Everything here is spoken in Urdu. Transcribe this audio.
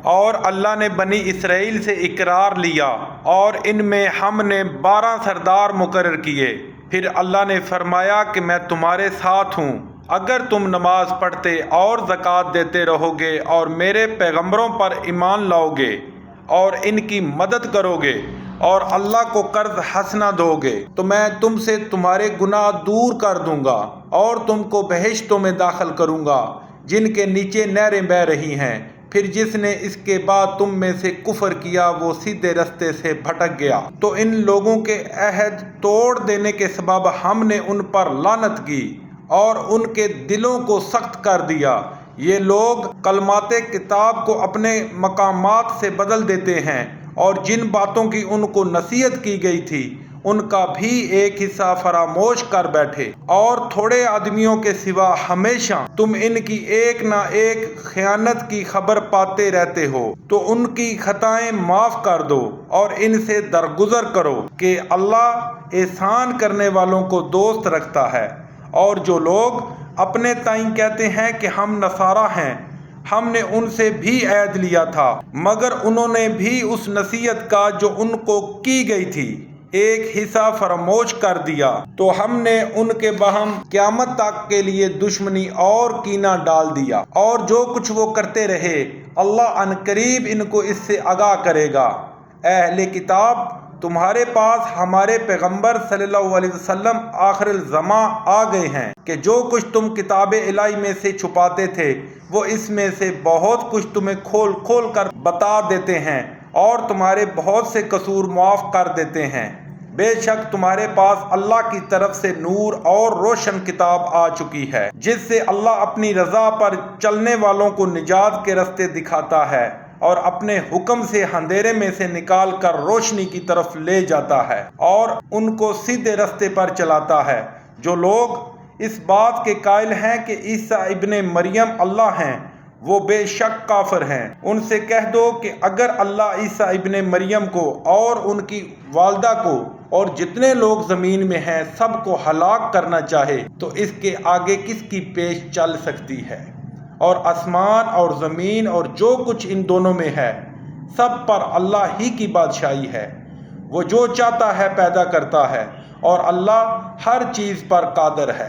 اور اللہ نے بنی اسرائیل سے اقرار لیا اور ان میں ہم نے 12 سردار مقرر کیے۔ پھر اللہ نے فرمایا کہ میں تمہارے ساتھ ہوں اگر تم نماز پڑھتے اور زکوٰۃ دیتے رہو گے اور میرے پیغمبروں پر ایمان لاؤ گے اور ان کی مدد کرو گے اور اللہ کو قرض حسنہ دو گے تو میں تم سے تمہارے گناہ دور کر دوں گا اور تم کو بہشتوں میں داخل کروں گا جن کے نیچے نہریں بہہ رہی ہیں۔ پھر جس نے اس کے بعد تم میں سے کفر کیا وہ سیدھے رستے سے بھٹک گیا۔ تو ان لوگوں کے عہد توڑ دینے کے سبب ہم نے ان پر لعنت کی اور ان کے دلوں کو سخت کر دیا۔ یہ لوگ کلمات کتاب کو اپنے مقامات سے بدل دیتے ہیں اور جن باتوں کی ان کو نصیحت کی گئی تھی ان کا بھی ایک حصہ فراموش کر بیٹھے، اور تھوڑے آدمیوں کے سوا ہمیشہ تم ان کی ایک نہ ایک خیانت کی خبر پاتے رہتے ہو، تو ان کی خطائیں معاف کر دو اور ان سے درگزر کرو کہ اللہ احسان کرنے والوں کو دوست رکھتا ہے۔ اور جو لوگ اپنے تئیں کہتے ہیں کہ ہم نصارہ ہیں، ہم نے ان سے بھی عہد لیا تھا مگر انہوں نے بھی اس نصیحت کا جو ان کو کی گئی تھی ایک حصہ فراموش کر دیا، تو ہم نے ان کے باہم قیامت تک کے لیے دشمنی اور کینہ ڈال دیا، اور جو کچھ وہ کرتے رہے اللہ ان قریب ان کو اس سے آگاہ کرے گا۔ اے اہل کتاب، تمہارے پاس ہمارے پیغمبر صلی اللہ علیہ وسلم آخر الزماں آ گئے ہیں کہ جو کچھ تم کتاب الہی میں سے چھپاتے تھے وہ اس میں سے بہت کچھ تمہیں کھول کھول کر بتا دیتے ہیں اور تمہارے بہت سے قصور معاف کر دیتے ہیں۔ بے شک تمہارے پاس اللہ کی طرف سے نور اور روشن کتاب آ چکی ہے جس سے اللہ اپنی رضا پر چلنے والوں کو نجات کے راستے دکھاتا ہے اور اپنے حکم سے اندھیرے میں سے نکال کر روشنی کی طرف لے جاتا ہے اور ان کو سیدھے راستے پر چلاتا ہے۔ جو لوگ اس بات کے قائل ہیں کہ عیسیٰ ابن مریم اللہ ہیں وہ بے شک کافر ہیں۔ ان سے کہہ دو کہ اگر اللہ عیسیٰ ابن مریم کو اور ان کی والدہ کو اور جتنے لوگ زمین میں ہیں سب کو ہلاک کرنا چاہے تو اس کے آگے کس کی پیش چل سکتی ہے؟ اور آسمان اور زمین اور جو کچھ ان دونوں میں ہے سب پر اللہ ہی کی بادشاہی ہے۔ وہ جو چاہتا ہے پیدا کرتا ہے اور اللہ ہر چیز پر قادر ہے۔